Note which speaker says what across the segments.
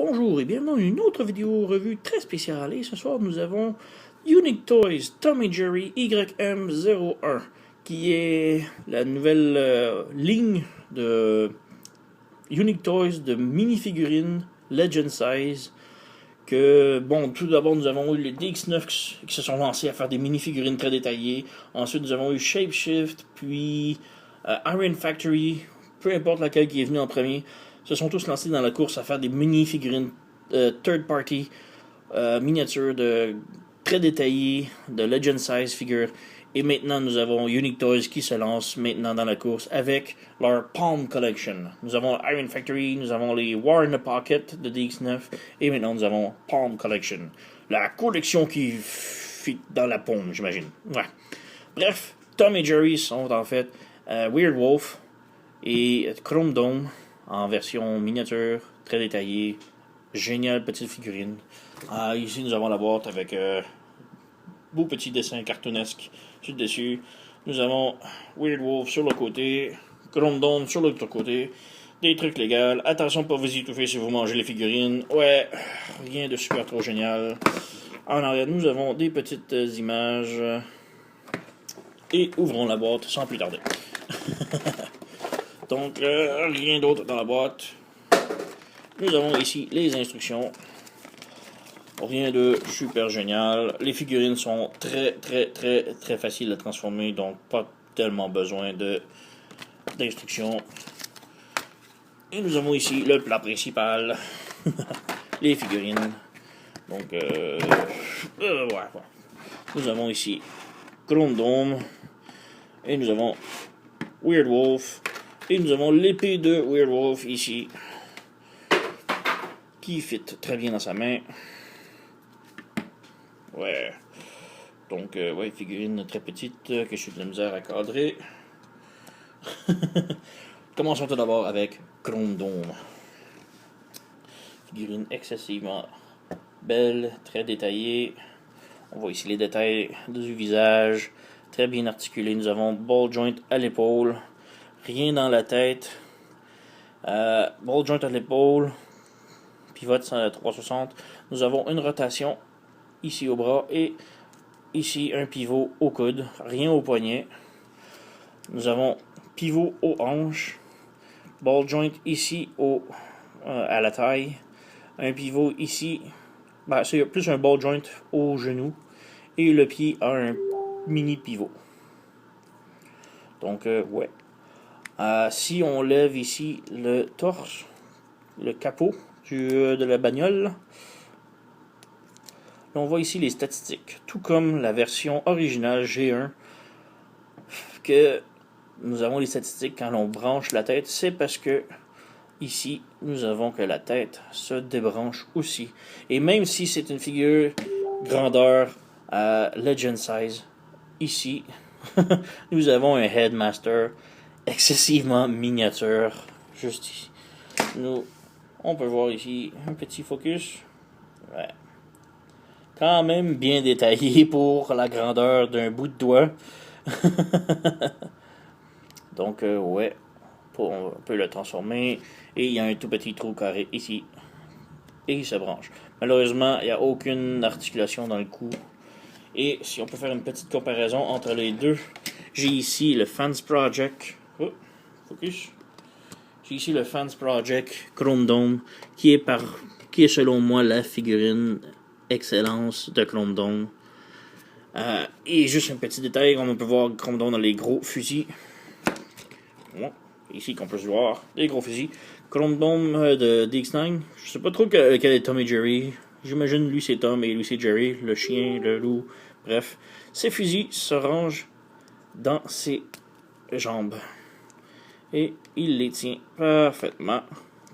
Speaker 1: Bonjour et bienvenue dans une autre vidéo revue très spéciale. Et ce soir, nous avons Unique Toys Tom & Jerry YM01, qui est la nouvelle ligne de Unique Toys de mini-figurines Legend Size. Bon, tout d'abord, nous avons eu les DX9 qui se sont lancés à faire des mini-figurines très détaillées. Ensuite, nous avons eu Shapeshift, puis Iron Factory, peu importe laquelle qui est venue en premier, se sont tous lancés dans la course à faire des mini-figurines third party, miniatures très détaillées, de Legend Size figures. Et maintenant, nous avons Unique Toys qui se lance maintenant dans la course avec leur Palm Collection. Nous avons Iron Factory, nous avons les War in the Pocket de DX9, et maintenant nous avons Palm Collection. La collection qui fit dans la paume, j'imagine. Ouais. Bref, Tom et Jerry sont en fait Weird Wolf et Chrome Dome en version miniature, très détaillée. Géniale petite figurine. Ici, nous avons la boîte avec beau petit dessin cartoonesque sur le dessus. Nous avons Weird Wolf sur le côté, Chrome Dome sur l'autre côté, des trucs légaux. Attention pas vous y étouffer si vous mangez les figurines. Ouais, rien de super trop génial. En arrière, nous avons des petites images. Et ouvrons la boîte sans plus tarder. Donc, rien d'autre dans la boîte. Nous avons ici les instructions. Rien de super génial. Les figurines sont très faciles à transformer, donc pas tellement besoin d'instructions. Et nous avons ici le plat principal. Les figurines. Donc, ouais. Nous avons ici Chrome Dome. Et nous avons Weird Wolf. Et nous avons l'épée de Weird Wolf ici. Qui fit très bien dans sa main. Ouais. Donc, ouais, figurine très petite que je suis de la misère à cadrer. Commençons tout d'abord avec Chrome Dome. Figurine excessivement belle, très détaillée. On voit ici les détails du visage, très bien articulé. Nous avons ball joint à l'épaule, rien dans la tête. Ball joint à l'épaule, pivote 360. Nous avons une rotation ici au bras et ici un pivot au coude, rien au poignet. Nous avons pivot aux hanches, ball joint ici à la taille, un pivot ici, c'est plus un ball joint au genou, et le pied a un mini pivot. Donc, ouais. Si on lève ici le torse, le capot de la bagnole, là, on voit ici les statistiques, tout comme la version originale G1, que nous avons les statistiques quand on branche la tête, c'est parce que ici, nous avons que la tête se débranche aussi. Et même si c'est une figure grandeur Legend Size, ici, nous avons un Headmaster excessivement miniature, juste ici. On peut voir ici un petit focus. Ouais. Quand même bien détaillé pour la grandeur d'un bout de doigt. Donc, ouais, on peut le transformer. Et il y a un tout petit trou carré ici. Et il se branche. Malheureusement, il n'y a aucune articulation dans le cou. Et si on peut faire une petite comparaison entre les deux, j'ai ici le Fans Project. Oh, focus. J'ai ici le Fans Project Chrome Dome, qui est selon moi la figurine excellence de Chrome Dome. Et juste un petit détail, on peut voir Chrome Dome dans les gros fusils. Bon, ici qu'on peut se voir, les gros fusils. Chrome Dome de DX9, je sais pas trop quel est Tom et Jerry. J'imagine lui c'est Tom et lui c'est Jerry, le chien, le loup, bref. Ces fusils se rangent dans ses jambes. Et il les tient parfaitement,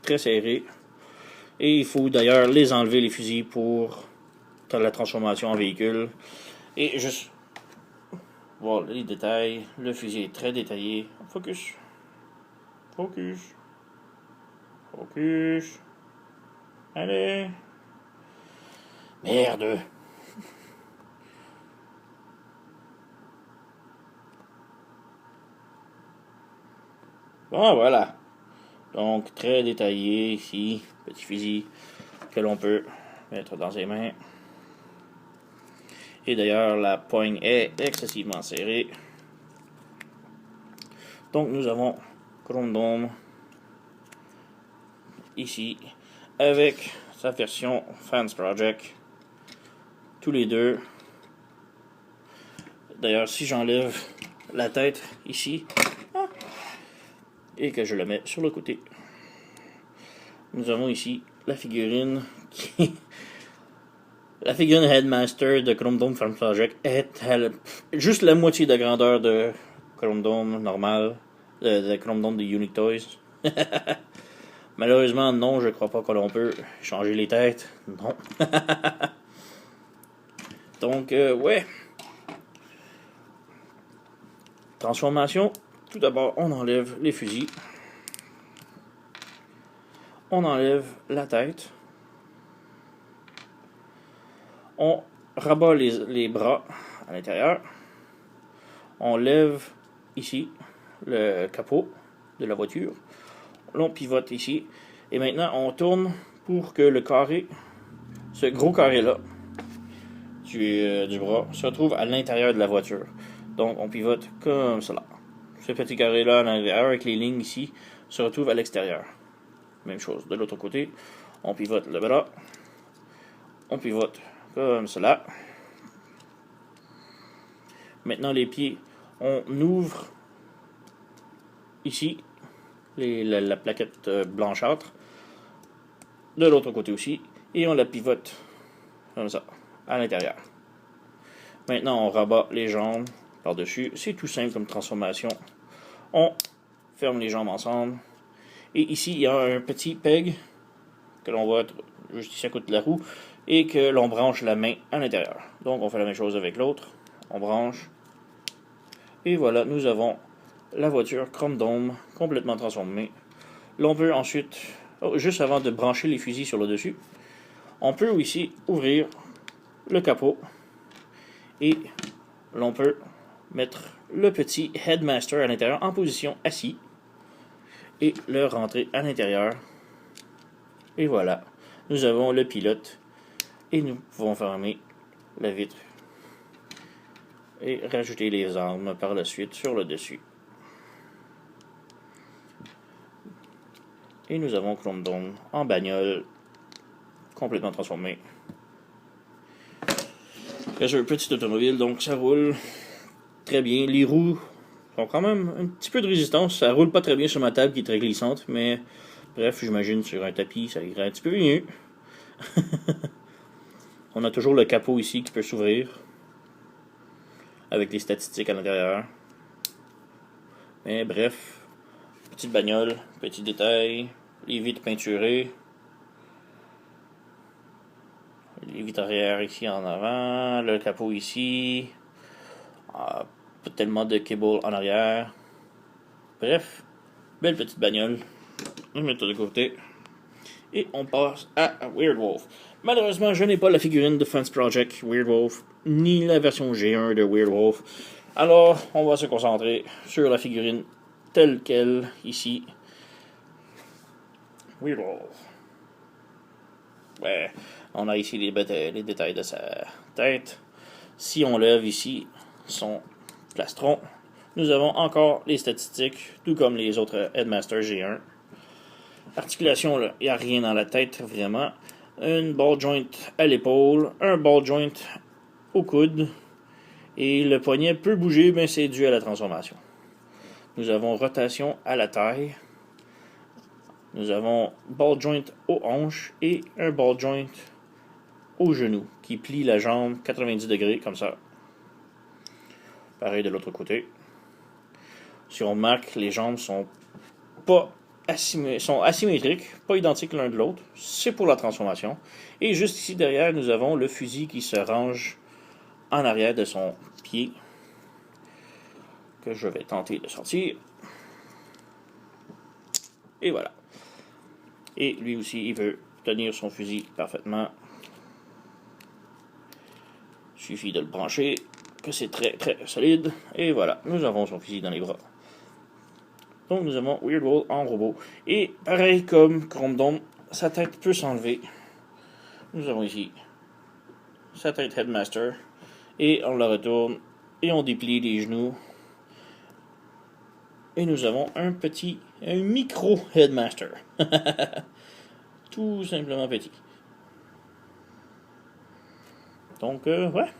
Speaker 1: très serrés. Et il faut d'ailleurs les enlever les fusils pour la transformation en véhicule. Et juste voir les détails. Le fusil est très détaillé. Focus. Focus. Focus. Allez. Merde. Bon, voilà. Donc, très détaillé ici. Petit fusil. que l'on peut mettre dans ses mains. Et d'ailleurs, la poigne est excessivement serrée. Donc nous avons Chrome Dome ici avec sa version Fans Project. Tous les deux. D'ailleurs, si j'enlève la tête ici et que je la mets sur le côté, nous avons ici la figurine qui la figurine Headmaster de Chrome Dome Fans Project est juste la moitié de la grandeur de Chrome Dome normal, de Chrome Dome de Unique Toys. Malheureusement, non, je crois pas que l'on peut changer les têtes. Non. Donc, ouais. Transformation. Tout d'abord, on enlève les fusils. On enlève la tête. On rabat les bras à l'intérieur. On lève ici le capot de la voiture. L'on pivote ici. Et maintenant, on tourne pour que le carré, ce gros carré-là, du bras, se retrouve à l'intérieur de la voiture. Donc, on pivote comme cela. Ce petit carré-là, à l'intérieur, avec les lignes ici, se retrouve à l'extérieur. Même chose. De l'autre côté, on pivote le bras. On pivote comme cela. Maintenant, les pieds, on ouvre ici la plaquette blanchâtre. De l'autre côté aussi. Et on la pivote comme ça, à l'intérieur. Maintenant, on rabat les jambes par-dessus. C'est tout simple comme transformation. On ferme les jambes ensemble. Et ici, il y a un petit peg que l'on voit juste ici à côté de la roue et que l'on branche la main à l'intérieur. Donc, on fait la même chose avec l'autre. On branche. Et voilà, nous avons la voiture Chrome Dome complètement transformée. L'on peut ensuite, juste avant de brancher les fusils sur le dessus, on peut ici ouvrir le capot et l'on peut mettre le petit Headmaster à l'intérieur en position assis et le rentrer à l'intérieur. Et voilà, nous avons le pilote et nous pouvons fermer la vitre et rajouter les armes par la suite sur le dessus. Et nous avons Chrome Dome en bagnole complètement transformé. Bien sûr, petite automobile, donc ça roule très bien. Les roues ont quand même un petit peu de résistance. Ça roule pas très bien sur ma table qui est très glissante, mais bref, j'imagine sur un tapis, ça irait un petit peu mieux. On a toujours le capot ici qui peut s'ouvrir avec les statistiques à l'intérieur. Mais bref, petite bagnole, petit détail, les vitres peinturées, les vitres arrière ici en avant, le capot ici, pas tellement de cable en arrière. Bref, belle petite bagnole. On met ça de côté. Et on passe à Weird Wolf. Malheureusement, je n'ai pas la figurine de Fans Project Weird Wolf, ni la version G1 de Weird Wolf. Alors, on va se concentrer sur la figurine telle qu'elle, ici. Weird Wolf. Ouais, on a ici les détails de sa tête. Si on lève ici son plastron, nous avons encore les statistiques, tout comme les autres Headmaster G1. Articulation, il n'y a rien dans la tête, vraiment. Une ball joint à l'épaule, un ball joint au coude, et le poignet peut bouger, mais c'est dû à la transformation. Nous avons rotation à la taille. Nous avons ball joint aux hanches et un ball joint au genou, qui plie la jambe 90 degrés, comme ça. Pareil de l'autre côté. Si on remarque, les jambes sont asymétriques, pas identiques l'un de l'autre. C'est pour la transformation. Et juste ici derrière, nous avons le fusil qui se range en arrière de son pied, que je vais tenter de sortir. Et voilà. Et lui aussi, il veut tenir son fusil parfaitement. Il suffit de le brancher, que c'est très très solide. Et voilà, nous avons son fusil dans les bras. Donc nous avons Weird Wolf en robot. Et pareil comme Chrome Dome, sa tête peut s'enlever. nous avons ici sa tête Headmaster. Et on la retourne et on déplie les genoux. Et nous avons un micro Headmaster. Tout simplement petit. Donc, ouais.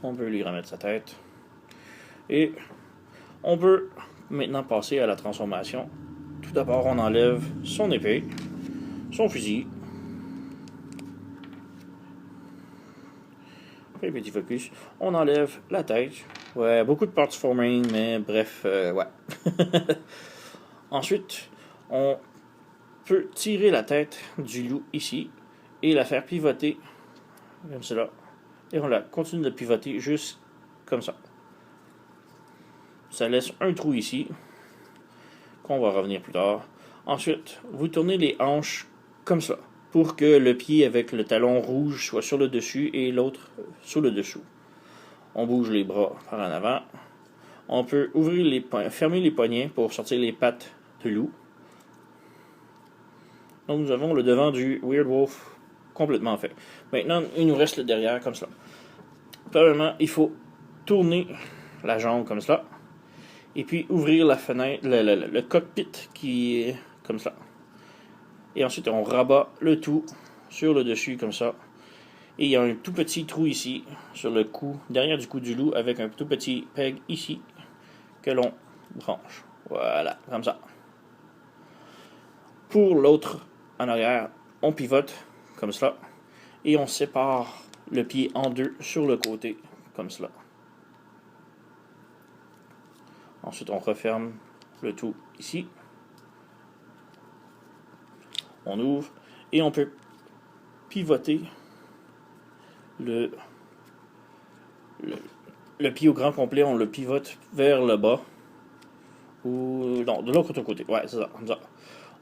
Speaker 1: On peut lui remettre sa tête. Et on peut maintenant passer à la transformation. Tout d'abord, on enlève son épée, son fusil. Et petit focus. On enlève la tête. Ouais, beaucoup de parts forming, mais bref, ouais. Ensuite, on peut tirer la tête du loup ici et la faire pivoter comme cela. Et on la continue de pivoter juste comme ça. Ça laisse un trou ici, qu'on va revenir plus tard. Ensuite, vous tournez les hanches comme ça, pour que le pied avec le talon rouge soit sur le dessus et l'autre sur le dessous. On bouge les bras par en avant. On peut fermer les poignets pour sortir les pattes de loup. Donc nous avons le devant du Weird Wolf complètement fait. Maintenant, il nous reste le derrière comme cela. Premièrement, il faut tourner la jambe comme cela. Et puis ouvrir la fenêtre, le cockpit qui est comme ça. Et ensuite, on rabat le tout sur le dessus comme ça. Et il y a un tout petit trou ici, sur le cou, derrière du cou du loup, avec un tout petit peg ici, que l'on branche. Voilà, comme ça. Pour l'autre, en arrière, on pivote, comme cela. Et on sépare le pied en deux sur le côté, comme cela. Ensuite, on referme le tout ici. On ouvre et on peut pivoter le pied au grand complet. On le pivote vers le bas. Ou non, de l'autre côté. Ouais, c'est ça, comme ça.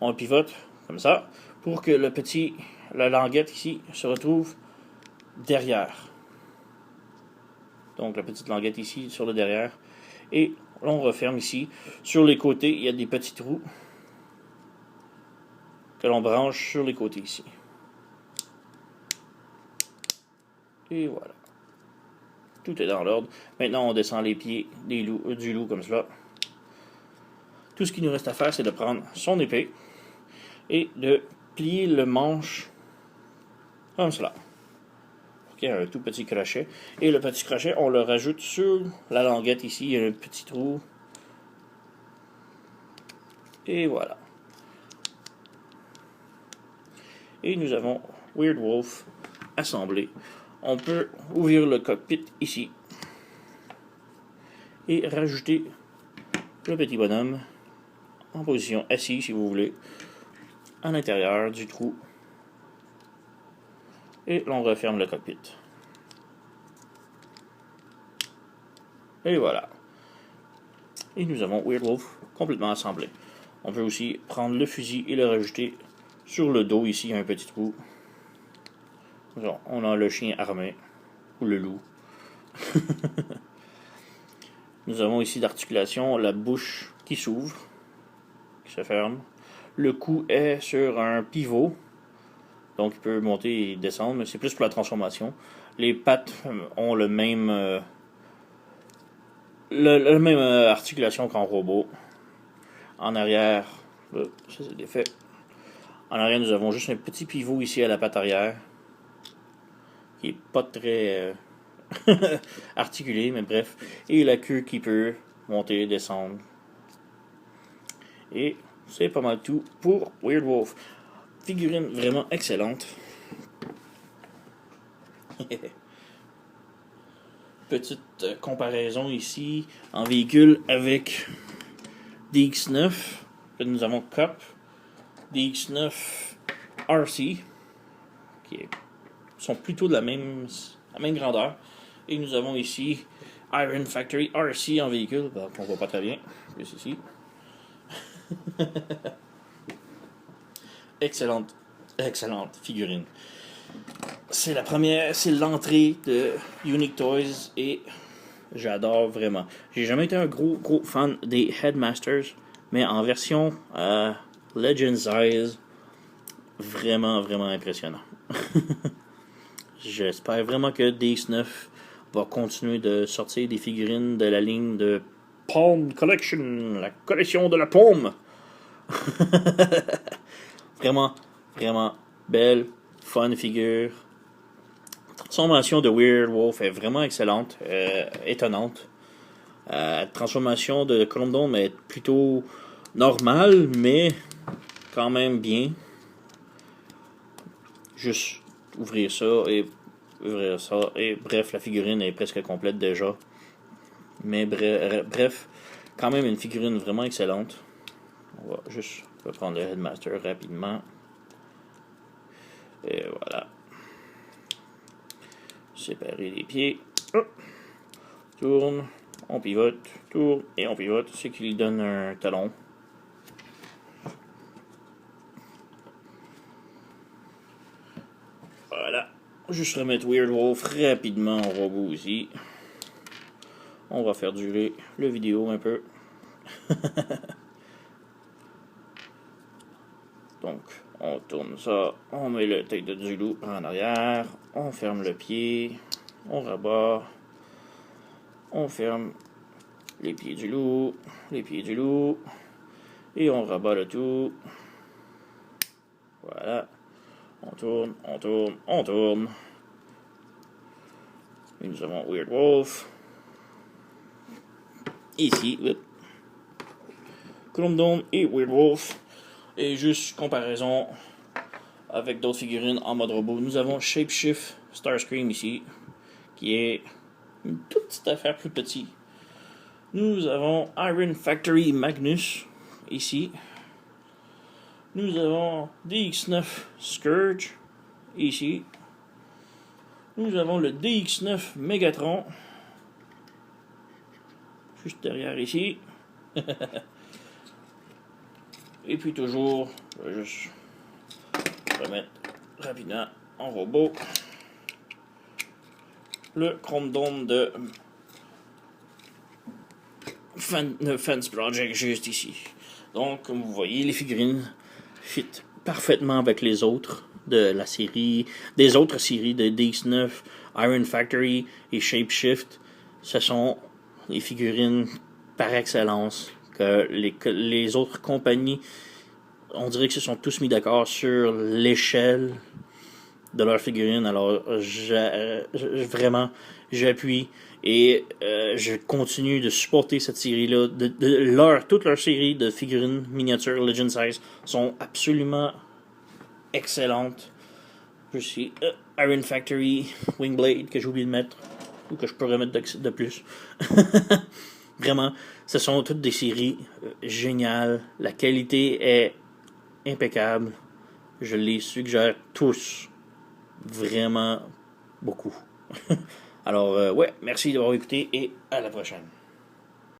Speaker 1: On le pivote comme ça pour que la languette ici se retrouve derrière. Donc la petite languette ici sur le derrière. Et on referme ici. Sur les côtés, il y a des petits trous que l'on branche sur les côtés ici. Et voilà. Tout est dans l'ordre. Maintenant, on descend les pieds du loup comme cela. Tout ce qu'il nous reste à faire, c'est de prendre son épée et de plier le manche comme cela. Il y a un tout petit crochet. Et le petit crochet, on le rajoute sur la languette ici. Il y a un petit trou. Et voilà. Et nous avons Weird Wolf assemblé. On peut ouvrir le cockpit ici. Et rajouter le petit bonhomme en position assis, si vous voulez, à l'intérieur du trou. Et l'on referme le cockpit. Et voilà. Et nous avons Weird Wolf complètement assemblé. On peut aussi prendre le fusil et le rajouter sur le dos. Ici, il y a un petit trou. Alors, on a le chien armé, ou le loup. Nous avons ici l'articulation, la bouche qui s'ouvre, qui se ferme. Le cou est sur un pivot. Donc, il peut monter et descendre, mais c'est plus pour la transformation. Les pattes ont le même articulation qu'en robot. En arrière, ça c'est défait. En arrière, nous avons juste un petit pivot ici à la patte arrière, qui est pas très articulé, mais bref. Et la queue qui peut monter et descendre. Et c'est pas mal tout pour Weird Wolf. Figurine vraiment excellente. Petite comparaison ici en véhicule avec DX9. Là, nous avons Cup, DX9 RC, qui sont plutôt de la même grandeur. Et nous avons ici Iron Factory RC en véhicule, qu'on voit pas très bien, juste ici. Excellente figurine. C'est l'entrée de Unique Toys et j'adore vraiment. J'ai jamais été un gros fan des Headmasters, mais en version Legend Size, vraiment, vraiment impressionnant. J'espère vraiment que DX9 va continuer de sortir des figurines de la ligne de Palm Collection, la collection de la paume. Vraiment, vraiment belle, fun figure. La transformation de Weird Wolf est vraiment excellente, étonnante. La transformation de Chrome Dome est plutôt normale, mais quand même bien. Juste ouvrir ça et bref, la figurine est presque complète déjà. Mais bref, quand même une figurine vraiment excellente. On va juste reprendre le Headmaster rapidement. Et voilà. Séparer les pieds. Tourne, on pivote, tourne et on pivote. Ce qui lui donne un talon. Voilà. Juste remettre Weird Wolf rapidement en robot aussi. On va faire durer le vidéo un peu. Donc, on tourne ça, on met le tête de Zulu en arrière, on ferme le pied, on rabat, on ferme les pieds du loup, et on rabat le tout. Voilà. On tourne, on tourne, on tourne. Et nous avons Weird Wolf. Ici, Chrome Dome et Weird Wolf. Et juste comparaison avec d'autres figurines en mode robot. Nous avons Shapeshift Starscream ici, qui est une toute petite affaire plus petite. Nous avons Iron Factory Magnus ici. Nous avons DX9 Scourge ici. Nous avons le DX9 Megatron juste derrière ici. Et puis toujours, je vais juste remettre rapidement en robot le Chrome Dome de Fans Project juste ici. Donc, comme vous voyez, les figurines fit parfaitement avec les autres de la série, des autres séries de DX9, Iron Factory et Shapeshift. Ce sont les figurines par excellence que les autres compagnies, on dirait que se sont tous mis d'accord sur l'échelle de leurs figurines. Alors, vraiment, j'appuie et je continue de supporter cette série-là. Toute leur série de figurines miniatures Legend Size sont absolument excellentes. Je suis Iron Factory, Wingblade, que j'ai oublié de mettre, ou que je peux remettre de plus. Vraiment, ce sont toutes des séries géniales. La qualité est impeccable. Je les suggère tous. Vraiment beaucoup. Alors, ouais, merci d'avoir écouté et à la prochaine.